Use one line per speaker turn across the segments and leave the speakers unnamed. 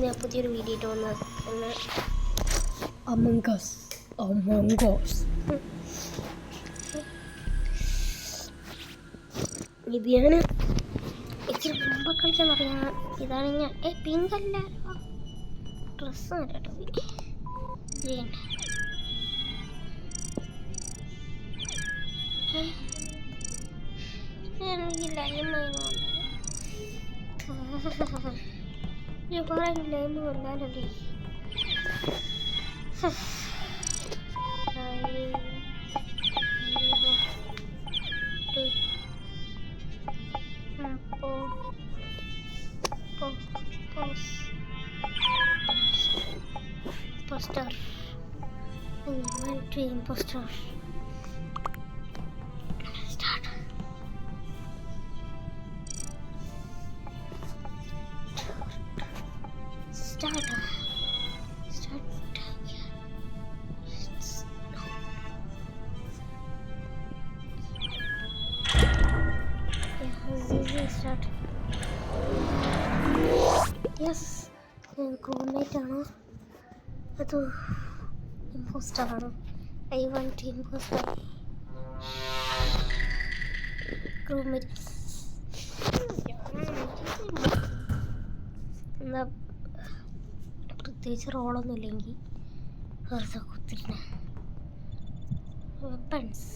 ഞാൻ പുതിയൊരു വീഡിയോ ഇട്ട് വന്ന് ഇത് ഞാൻ ഇച്ചിരി മുമ്പ് കളിച്ചാൽ പറയാം. ഇതാണ് ഞാൻ പിങ്ക് അല്ല ഡ്രസ്സ് കേട്ടോ ഗ്രീൻ. എനിക്ക് ലൈം കുറേ lime കൊല്ലാനല്ലേ. Imposter. Imposter. Start. Start. Yes. Crewmate ആണ്. അത് ഇമ്പോസ്റ്റർ ആണ്. I want imposter. Crewmate. എന്താ പ്രത്യേകിച്ച് റോളൊന്നും ഇല്ലെങ്കിൽ വെറുതെ കുത്തിരുന്ന വെപ്പൺസ്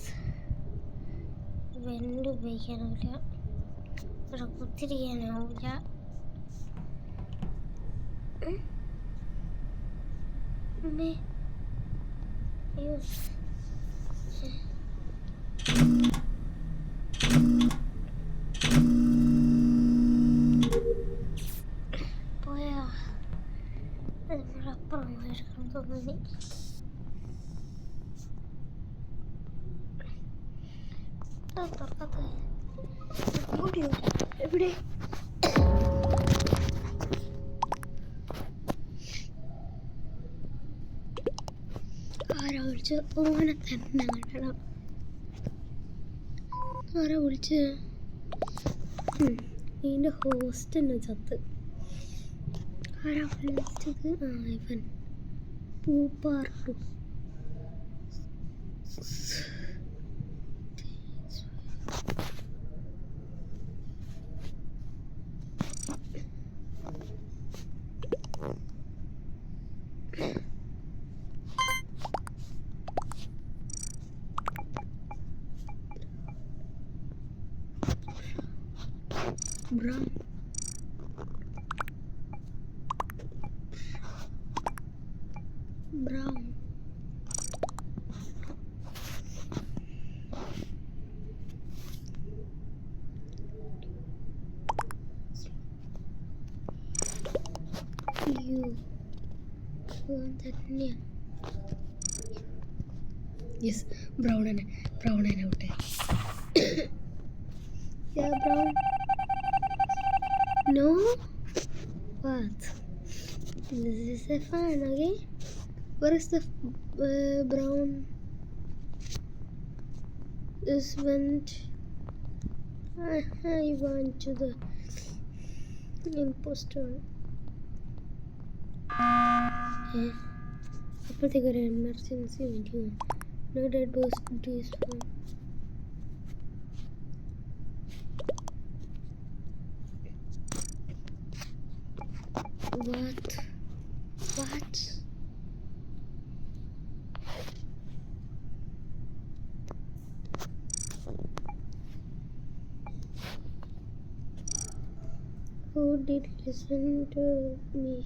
വെന്റ് ഉപയോഗിക്കാനാവില്ല, ഇവിടെ കുത്തിരിക്കാനാവില്ല. പോയാ അപ്പുറം എടുക്കണം തോന്നി. തുറക്കത്ത് എവിടെ ആരാ വിളിച്ച്? ഓനെ തന്നെ കണ്ടണം. ആരാ വിളിച്ച്? ഇതിൻ്റെ ഹോസ്റ്റ് തന്നെ ചത്ത്. ആരാ വിളിച്ചത്? ഇവൻ പൂപ്പാർട്ടു. Brown. You want that name? Yes, brown and out. Yeah, brown. No? What? This is a fun, okay? Where is the brown? This went. I went to the imposter. അപ്പോഴത്തേക്ക് ഒരു emergency video. No dead boss this one. What? Who did listen to me?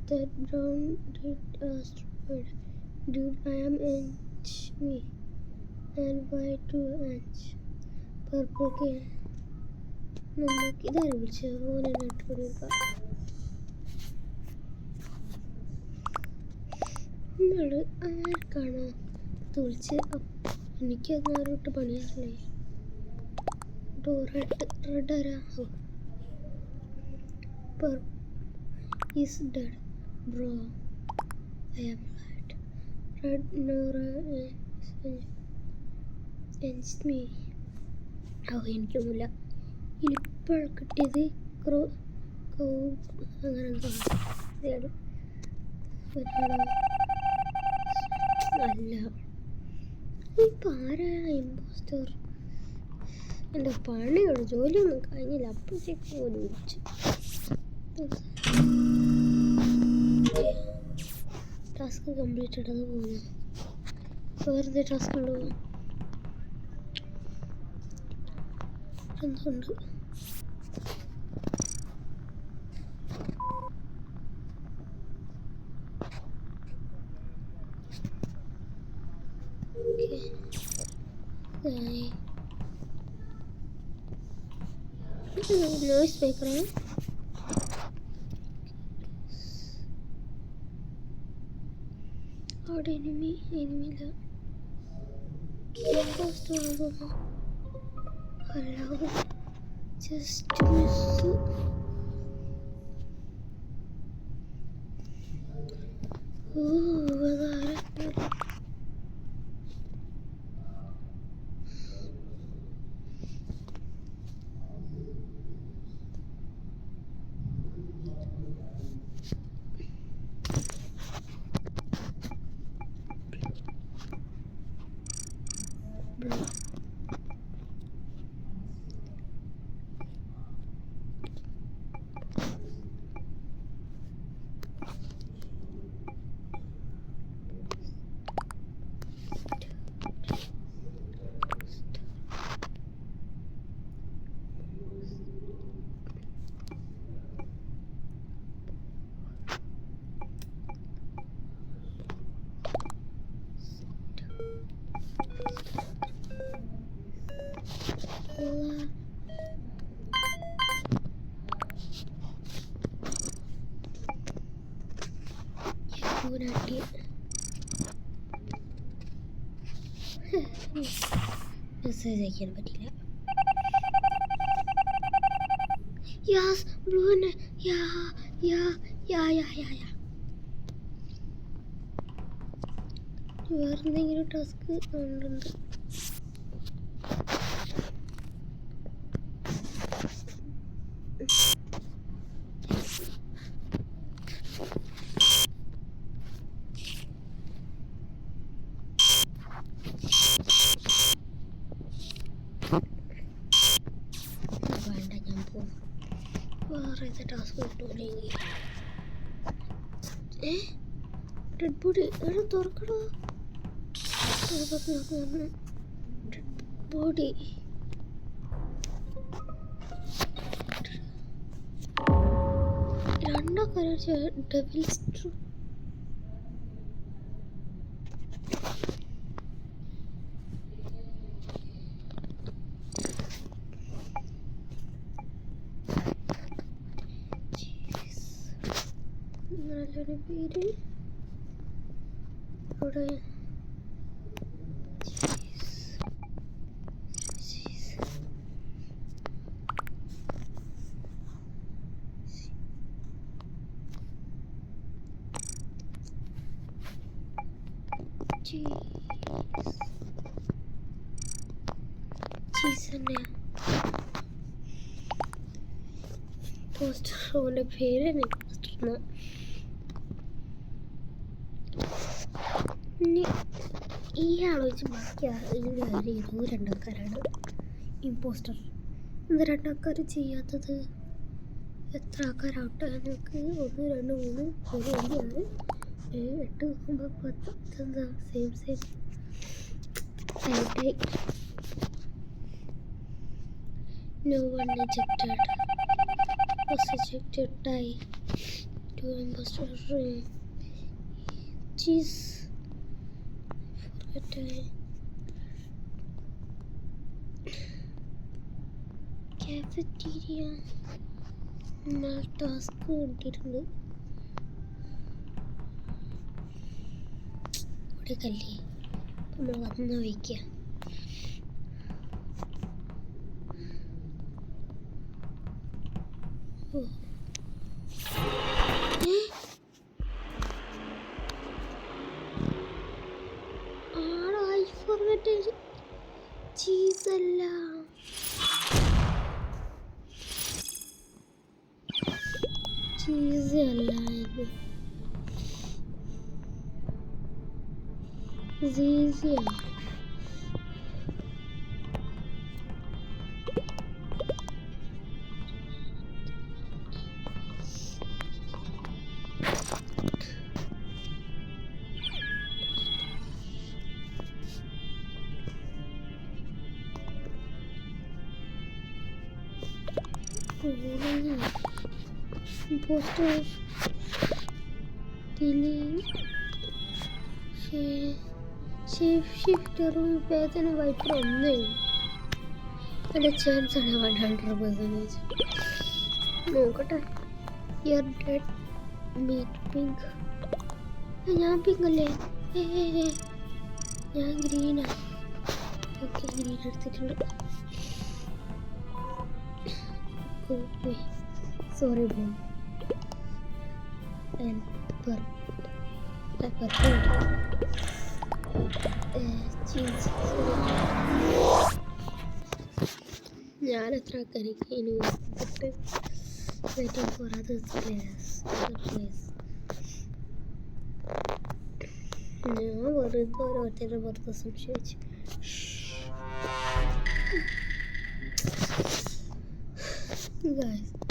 That brown did asteroid. Dude, I am inch me. And why to inch? Purple ke. ഇതാരെ വിളിച്ച് ഓനെ നട്ടുകൊടുക്കുക. നിങ്ങൾ ആർക്കാണോ വിളിച്ച്? എനിക്കത് ആരോട്ട് പണിയാറില്ലേ? Red ആരാ? Is dead, bro. I am right. Red Nora against me. എനിക്കൊന്നുമില്ല. ഇനിയിപ്പോൾ കിട്ടിയത് അങ്ങനെ എന്തോ അല്ല. ഇപ്പം ആരാ ഇമ്പോസ്റ്റർ? എൻ്റെ പണിയോട് ജോലിയൊന്നും കഴിഞ്ഞില്ല, അപ്പോഴത്തേക്ക് പോലും വിളിച്ചു. ടാസ്ക് കംപ്ലീറ്റഡ് അത് പോകുന്നു. വേറെ ടാസ്ക് ഉണ്ടോ? എന്തുണ്ട്? നോയ്സ് മേക്കറാണ്. അവിടെ എനിമിയില്ല. അല്ലാതെ ജസ്റ്റ് മിസ്. അതാരാ? മെസ്സേജ് അയക്കാൻ പറ്റില്ല. യാസ് ബ്ലൂവിന് വേറെന്തെങ്കിലും ടാസ്ക് ഉണ്ട്? വേണ്ട, ഞാൻ പോകും. വേറെ ടാസ്ക് കിട്ടൂലെങ്കിൽ ഡെഡ് ബോഡി തുറക്കടോ. ബോഡി രണ്ടൊക്കെ ഡെവിൽസ് ട്രൂ. നല്ലൊരു പേര് ഇവിടെ. പോസ്റ്ററിന്റെ പേര് ഈ ആലോചിച്ച് ബാക്കി ഏതോ രണ്ടാൾക്കാരാണ് ഇമ്പോസ്റ്റർ. എന്ത് രണ്ടാൾക്കാർ ചെയ്യാത്തത്? എത്ര ആൾക്കാരാവട്ടെ നമുക്ക്? 1 2 3 4 5 6 7 8 9 10. ഇതെന്താ same tie. No one ejected. Was ejected. Die. 2 imposters. Jeez. Forget. Cafeteria. Task കിട്ടിയിട്ടുണ്ട്. ഇവിടെ കല്ലേ നമ്മൾ വന്ന് വയ്ക്കുക. ചീസല്ല ഈസി അല്ലായിരുന്നു. ഈസിയാണ്. പോസ്റ്റർ ഷിഫ്റ്ററും വേദന വൈപ്പർ ഒന്നേ എൻ്റെ ചാൻസ് ആണ് 100%. നോക്കട്ടെ. You're dead meat pink. ഞാൻ പിങ്ക് അല്ലേ? ഞാൻ ഗ്രീനാ. ഓക്കെ, ഗ്രീൻ എടുത്തിട്ടുണ്ട്. Sorry bro. And purple cheese. ഞാൻ എത്ര കരിക്ക് ഇനി വെച്ചിട്ട് വെയിറ്റിംഗ് ഫോർ അതർ പ്ലേസ്. ഞാൻ വെറുതെ ഓരോരുത്തരുടെ പുറത്ത് സംശയിച്ചു.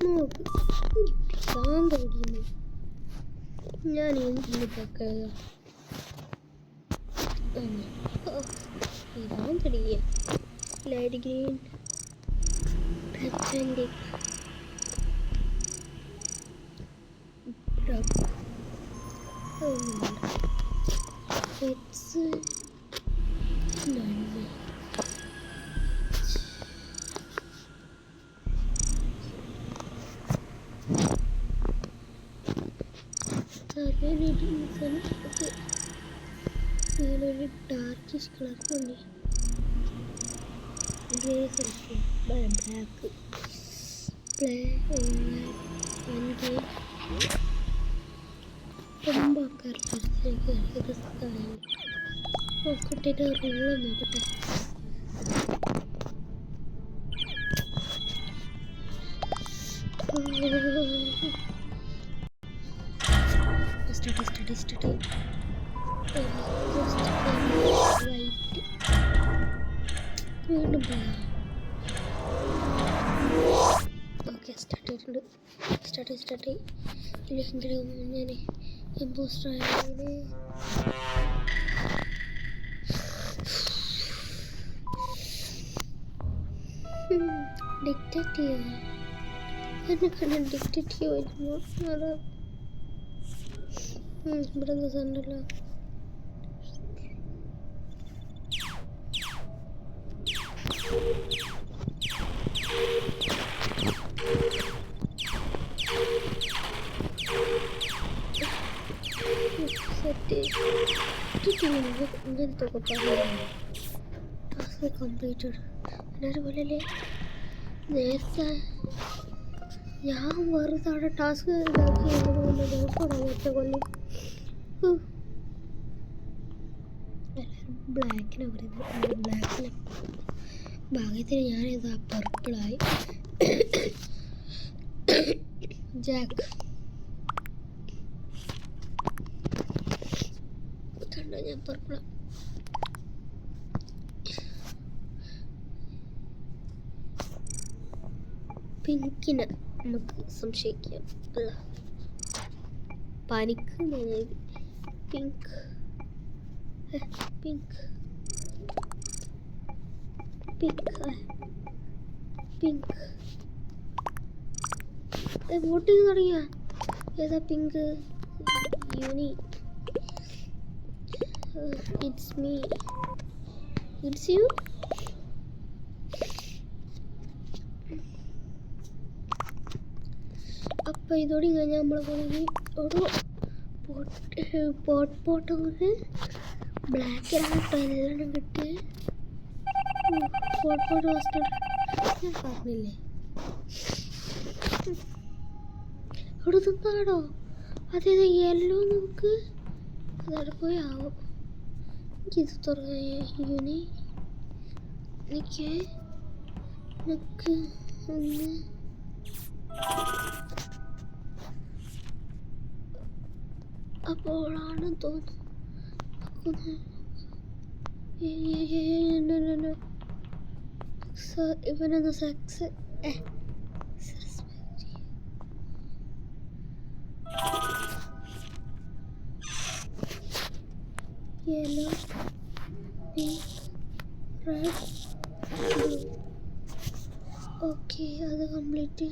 നോക്ക്, ശാന്ത പിടിക്കുന്നു. ഞാൻ എന്തിനൊക്കെ ഇതാൻ പിടിക്കുക. ലൈറ്റ് ഗ്രീൻ പ്രചൻഡിക് ഇറ്റ്സ് നന്ദി. ഇതിലൊരു ഡാർക്കിഷ് കളർ കൊണ്ട് ഗ്രേ സെലക്ഷൻ ബ്ലാക്ക് പ്ലേ നോക്കട്ടെ റൂള് നോക്കട്ടെ. വീണ്ടും പോയാ. ഓക്കെ, സ്റ്റാർട്ട് ചെയ്തിട്ടുണ്ട്. സ്റ്റാർട്ട് ഇല്ലെങ്കിലും ഞാൻ ഇമ്പോസ്റ്റർ ആയത്. ഡിക്റ്റേറ്റീവ് എന്നെ കണ്ട ഡിക്റ്റേറ്റീവ് വരുമ്പോൾ അത് ഇവിടെ ഉണ്ടല്ലോ. ഇങ്ങനത്തെ ഒക്കെ പറഞ്ഞു ടാസ്ക് കംപ്ലീറ്റഡ്. അതുപോലെ നേരത്തെ ഞാൻ വെറുതെ അവിടെ ടാസ്ക് ഇതാക്കി ഒറ്റ കൊല്ലം. എല്ലാവരും ബ്ലാക്കിനെ പറയുന്നത്. ബ്ലാക്കിനെ ഭാഗ്യത്തിന് ഞാനിതാ പർപ്പിളായി. ജാക്ക് കണ്ടോ, ഞാൻ പർപ്പിള. പിങ്കിനെ നമുക്ക് സംശയിക്കാം. അല്ല, പനിക്ക് pink pink pink pink vote ചെയ്ത് തുടങ്ങിയ ഏതാ പിങ്ക്? യൂണി. It's me. It's you. അപ്പം ഇതോടെ കഴിഞ്ഞാൽ നമ്മൾ പോണെങ്കിൽ ഒരു പോട്ട് ബ്ലാക്കിലാട്ടോ എല്ലാം കിട്ടി. പോട്ട് ഫസ്റ്റ് ഞാൻ പറഞ്ഞില്ലേ അവിടെ നിന്നാടോ. അതേത് യെല്ലോ നമുക്ക് അതവിടെ പോയി ആവും. എനിക്കിത് തുറയൂനി എനിക്ക് ഒന്ന് അപ്പോഴാണ് തോന്നുന്നു ഇവനൊന്ന് yellow pink red blue. Okay, അത് കംപ്ലീറ്റ്.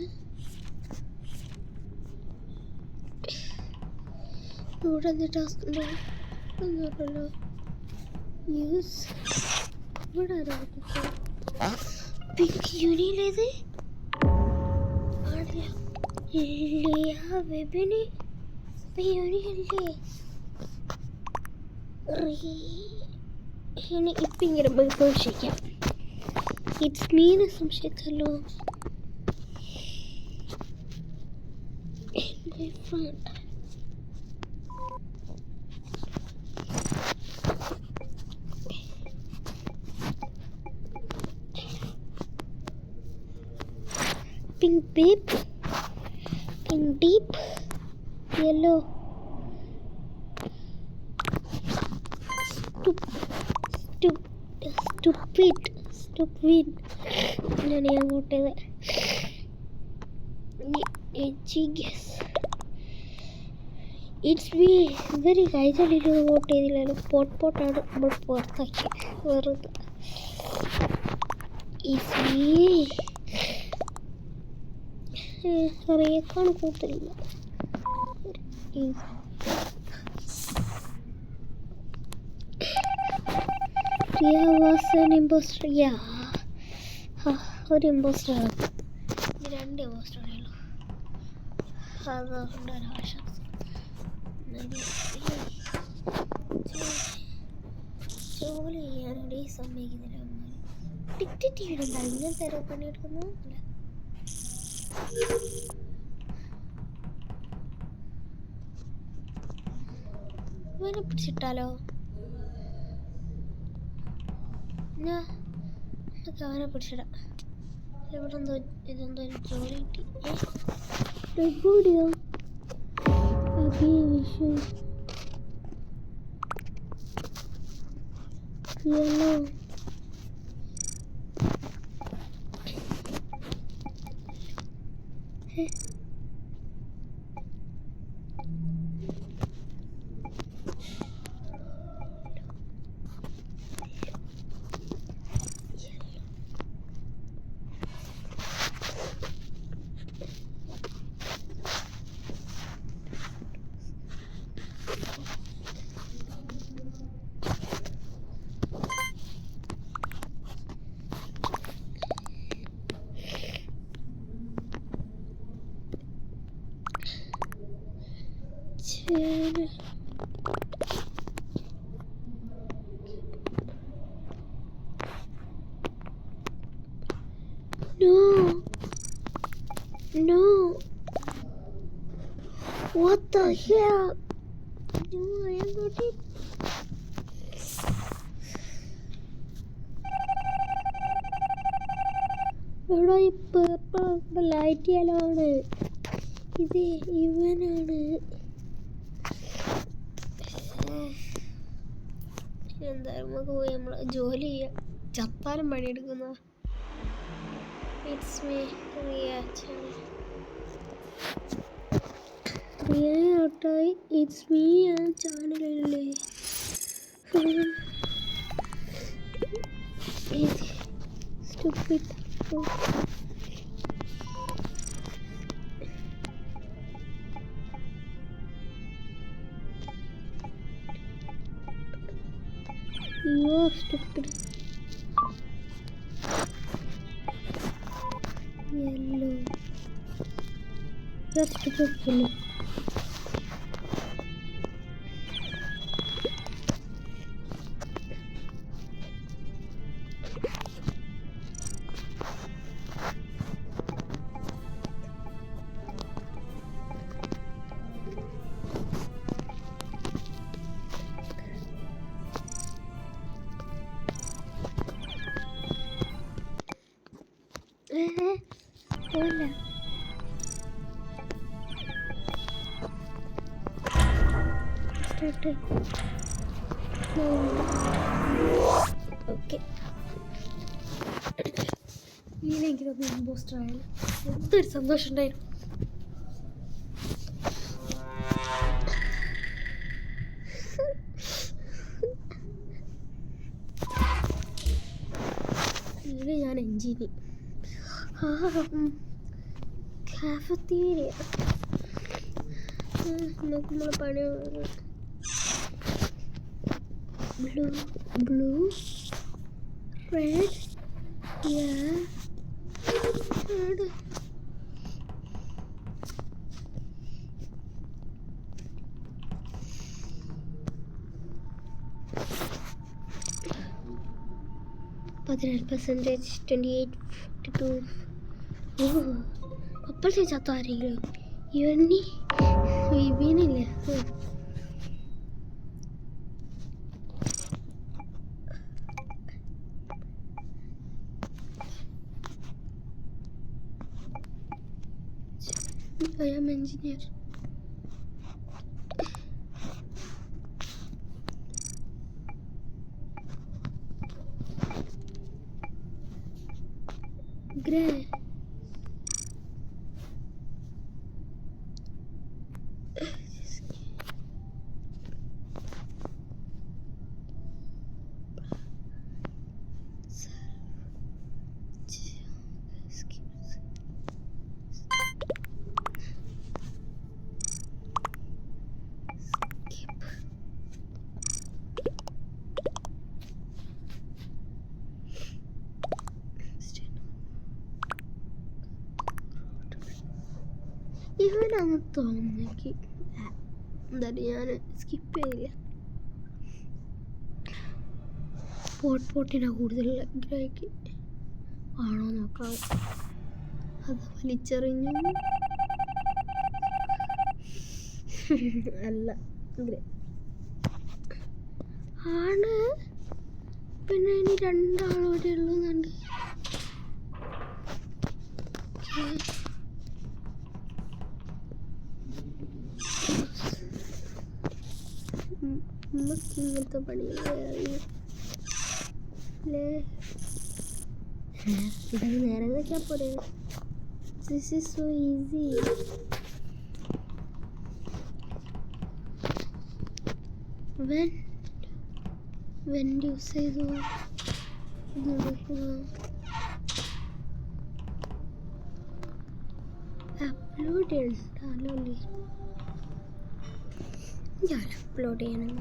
ഇവിടെ എന്ത് ടാസ്ക് ഉണ്ടോ ഒന്നുമല്ലോ. യൂസ് ഇവിടെ പിങ്ക് യൂണിയിലേത് ആണല്ലോ. വെബിന് യൂണിയല്ലേ ഇപ്പം ഇങ്ങനെ സംശയിക്കാം. ഇറ്റ്സ് മീനെ സംശയിച്ചല്ലോ. എൻ്റെ friend pink beep, pink deep, yellow, stupid. ഞാൻ വോട്ട് ചെയ്തത് ഇറ്റ്സ് മീ. ഇവര് കൈതളിയിൽ വോട്ട് ചെയ്തില്ലല്ലോ. പോട്ടാണ് നമ്മൾ പുറത്താക്കി വെറുതെ. It's me. അറിയേക്കാണ് കൂടുതലില്ല. Ria was an imposter. Yeah. ഒരു ഇമ്പോസ്റ്ററാണ്. രണ്ട് ഇമ്പോസ്റ്ററാണല്ലോ. അതുകൊണ്ടൊരു ആശ്വാസം. ജോലി ചെയ്യാനോട് ഈ സമ്മതിക്കുന്നില്ല. ടിക്കറ്റ് ഇങ്ങനത്തെ ഓരോ പണിയെടുക്കുന്നു. ഇവനെ പിടിച്ചിട്ടാലോ? നമുക്ക് അവനെ പിടിച്ചിടാം. ഇവിടെ ഇതെന്തോ ജോലി കിട്ടി. No. What the hell? No, I am not it. ഇവിടെ ഈ പേർപ്പിൾ ലൈറ്റ് യെല്ലോ ആണ്. ഇത് ഇവനാണ്. എന്തായാലും നമുക്ക് പോയി നമ്മളെ ജോലി ചെയ്യാം. ചത്താലും പണിയെടുക്കുന്ന. ഇറ്റ്സ് മീ റിയ ഔട്ടായി. ഇറ്റ്സ് മീ ചാനലല്ലേ. Stupid. You are stupid. Yellow. You're stupid fellow. Hola. Okay, ഇങ്ങനെ എനിക്ക് തോന്നുന്നു ഇമ്പോസ്റ്റർ ആയാലും എന്തൊരു സന്തോഷം ഉണ്ടായിരുന്നു. ഇതിൽ ഞാൻ എൻജിനി കാഫറ്റീരിയ നമുക്ക് നമ്മളെ പണി ബ്ലൂ റെഡ് റെഡ് %, 28, 42. കപ്പൽ ചത്തു ആരെങ്കിലും ഇവനില്ലേ? I am engineer. Grey. ഇവനാണ് തോന്നുന്നെനിക്ക്. എന്തായാലും ഞാൻ സ്കിപ്പ് ചെയ്യില്ല. പോട്ടിനാ കൂടുതലുള്ള ഗ്രേക്ക് ആണോ നോക്കാം. അത് വലിച്ചെറിഞ്ഞു. അല്ല ഗ്രേ ആണ്. പിന്നെ ഇനി 2 ആളോടെ ഉള്ളുന്നുണ്ട്. ഇങ്ങനത്തെ പണിയല്ലേ ഇതൊക്കെ നേരെ വെച്ചാൽ പോരെ. This is so easy. When do you say so? Upload ചെയ്യണ്ടല്ലേ? ഞാൻ അപ്ലോഡ് ചെയ്യണം.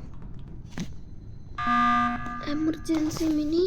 എമർജൻസി മിനി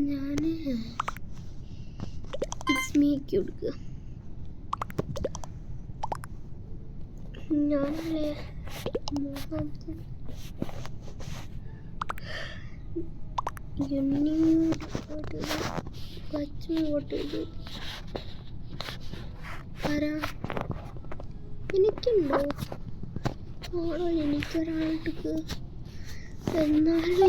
ഞാൻ ഇസ്മിക്ക് കൊടുക്കുക. ഞാനല്ലേ മൂന്നാമത്തെ എനിക്കുണ്ടോ ആണോ? എനിക്കൊരാൾക്ക് എന്നാലും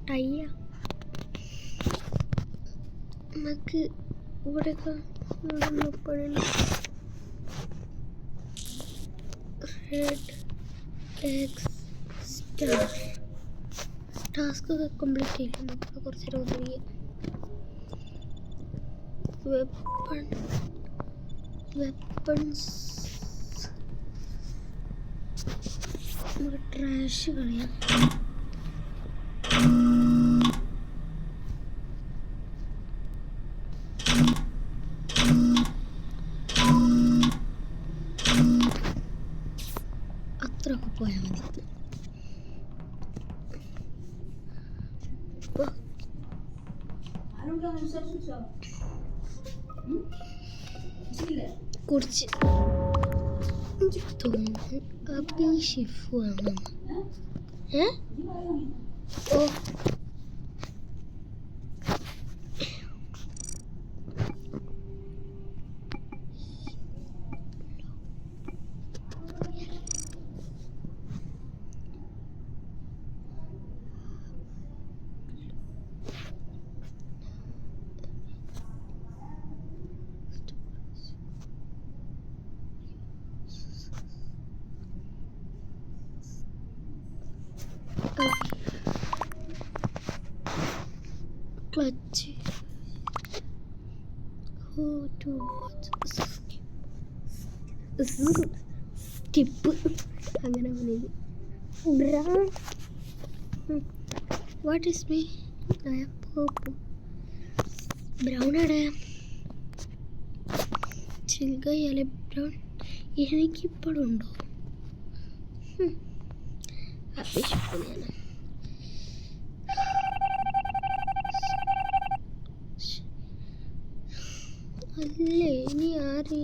ടയ്യ നമുക്ക് ഇവിടെയൊക്കെ റെഡ് എക്സ് സ്റ്റാർ ടാസ്ക് ഒക്കെ കംപ്ലീറ്റ് ചെയ്യില്ല. നമുക്ക് കുറച്ച് നേരം ഒതുങ്ങിയ വെപ്പൺസ് നമുക്ക് ട്രാഷ് കളയാം. പോയാൽ മതി. കുറച്ച് തോന്നുന്നു അബി ഷിഫു ആണ്. ഓ ക്ലച്ച് സ്കിപ്പ് അങ്ങനെ പറഞ്ഞത്. Brown what is me brown ആണ് ചിൽഗയല്ലേ ബ്രൗൺ എനിക്കിപ്പോഴും ഉണ്ടോ? അപേക്ഷിക്കുകയാണ്. അല്ലേ ഇനി ആര്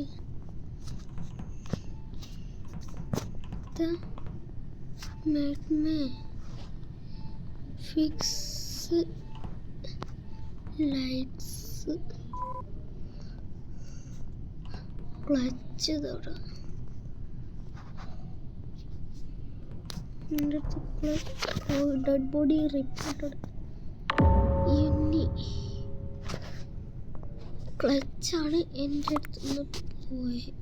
ഫിക്സ് ലൈറ്റ്സ് ക്ലച്ച് തൊടാം. Dead body reported. ഇനി ക്ലച്ചാണ് എൻ്റെ അടുത്ത് നിന്ന് പോയത്.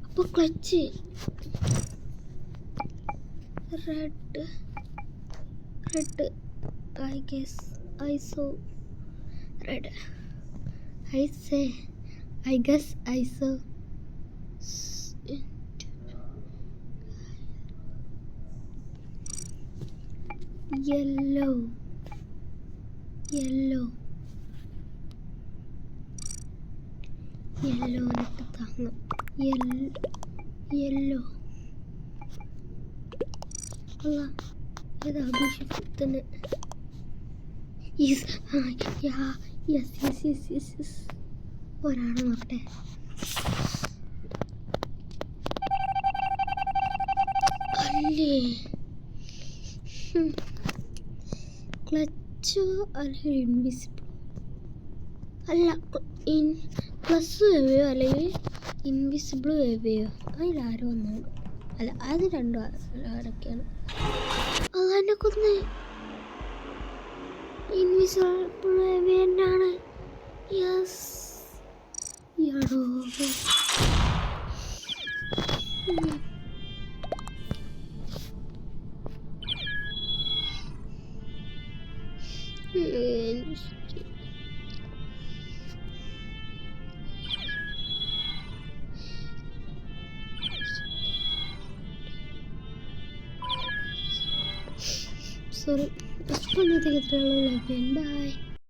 അപ്പോൾ clutch red I guess I saw red I guess I saw yellow എനിക്ക് താങ്ങാം. യെല്ലോ അല്ല ഇത് അഭിഷേകത്തിന് യെസ് ഒരാളെ നോക്കട്ടെ. അല്ലേ ക്ലച്ചോ അല്ലെങ്കിൽ ഇൻവിസിബിൾ അല്ല പ്ലസ് വേവയോ അല്ലെങ്കിൽ ഇൻവിസിബിൾ വേവയോ അതിലാരോ ഒന്നാണ്. അല്ല അത് രണ്ടും ആരൊക്കെയാണ്? അതെന്നെ കൊന്ന് ഇൻവിസിബിൾ വേവയോ എന്നാണ്. യെസ് യാടോ sorry. Bye.